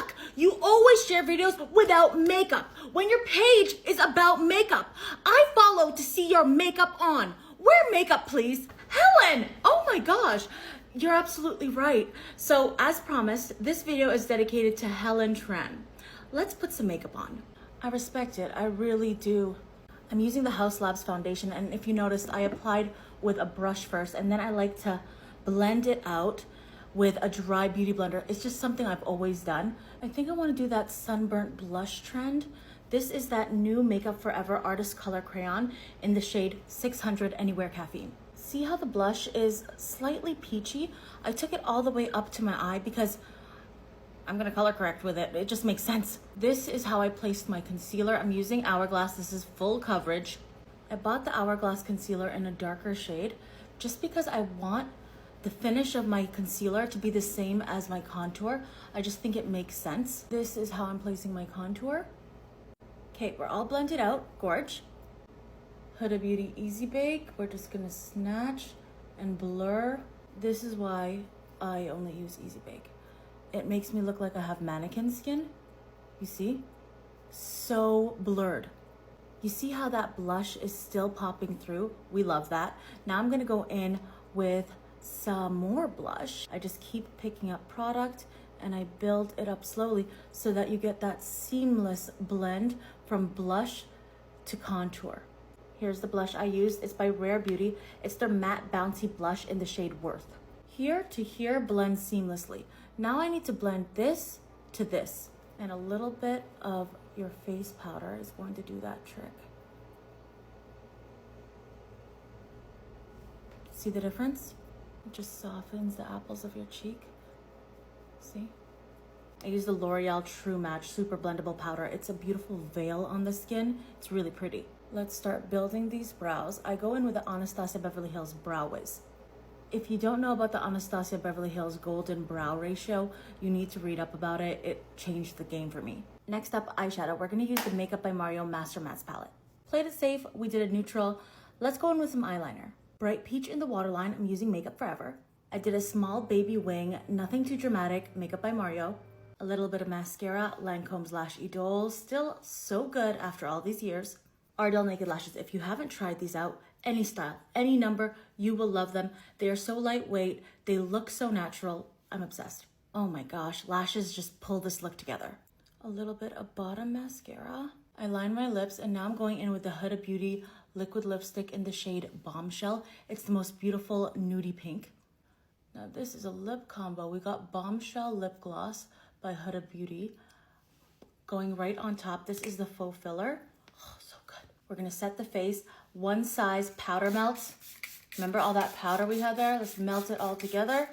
suck. You always share videos without makeup when your page is about makeup. I follow to see your makeup on. Wear makeup, please. Helen, oh my gosh. You're absolutely right. So as promised, this video is dedicated to Helen Tran. Let's put some makeup on. I respect it, I really do. I'm using the Haus Labs foundation, and if you noticed, I applied with a brush first, and then I like to blend it out with a dry beauty blender. It's just something I've always done. I think I want to do that sunburnt blush trend. This is that new Makeup Forever Artist Color Crayon in the shade 600 Anywhere Caffeine. See how the blush is slightly peachy? I took it all the way up to my eye because I'm gonna color correct with it. It just makes sense. This is how I placed my concealer. I'm using Hourglass. This is full coverage. I bought the Hourglass concealer in a darker shade just because I want the finish of my concealer to be the same as my contour. I just think it makes sense. This is how I'm placing my contour. Okay, we're all blended out. Gorge. Huda Beauty Easy Bake. We're just gonna snatch and blur. This is why I only use Easy Bake. It makes me look like I have mannequin skin. You see? So blurred. You see how that blush is still popping through? We love that. Now I'm gonna go in with some more blush. I just keep picking up product and I build it up slowly so that you get that seamless blend from blush to contour. Here's the blush I used. It's by Rare Beauty. It's their matte bouncy blush in the shade Worth. Here to here blends seamlessly. Now I need to blend this to this, and a little bit of your face powder is going to do that trick. See the difference? It just softens the apples of your cheek. See? I use the L'Oreal True Match Super Blendable Powder. It's a beautiful veil on the skin. It's really pretty. Let's start building these brows. I go in with the Anastasia Beverly Hills Brow Wiz. If you don't know about the Anastasia Beverly Hills Golden Brow Ratio, you need to read up about it. It changed the game for me. Next up, eyeshadow. We're gonna use the Makeup by Mario Master Mattes palette. Played it safe, we did a neutral. Let's go in with some eyeliner. Bright Peach in the waterline, I'm using Makeup Forever. I did a small baby wing, nothing too dramatic, Makeup by Mario. A little bit of mascara, Lancome's Lash Idole, still so good after all these years. Ardell Naked Lashes, if you haven't tried these out, any style, any number, you will love them. They are so lightweight, they look so natural. I'm obsessed. Oh my gosh, lashes just pull this look together. A little bit of bottom mascara. I line my lips, and now I'm going in with the Huda Beauty liquid lipstick in the shade Bombshell. It's the most beautiful nudie pink. Now this is a lip combo. We got Bombshell Lip Gloss by Huda Beauty. Going right on top, this is the faux filler. Oh, so good. We're gonna set the face. One size powder melts. Remember all that powder we had there? Let's melt it all together.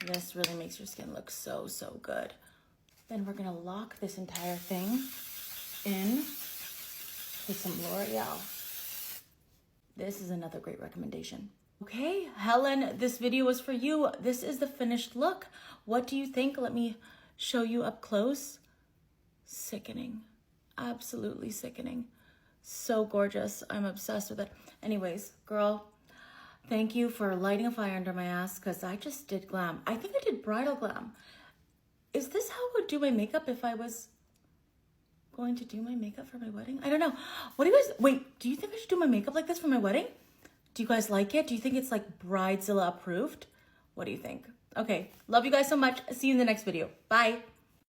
This really makes your skin look so, so good. Then we're gonna lock this entire thing in with some L'Oreal. This is another great recommendation. Okay, Helen, this video was for you. This is the finished look. What do you think? Let me show you up close. Sickening, absolutely sickening. So gorgeous, I'm obsessed with it. Anyways, girl, thank you for lighting a fire under my ass because I just did glam. I think I did bridal glam. Is this how I would do my makeup if I was going to do my makeup for my wedding? I don't know. What do you guys, wait, do you think I should do my makeup like this for my wedding? Do you guys like it? Do you think it's like Bridezilla approved? What do you think? Okay, love you guys so much. See you in the next video. Bye.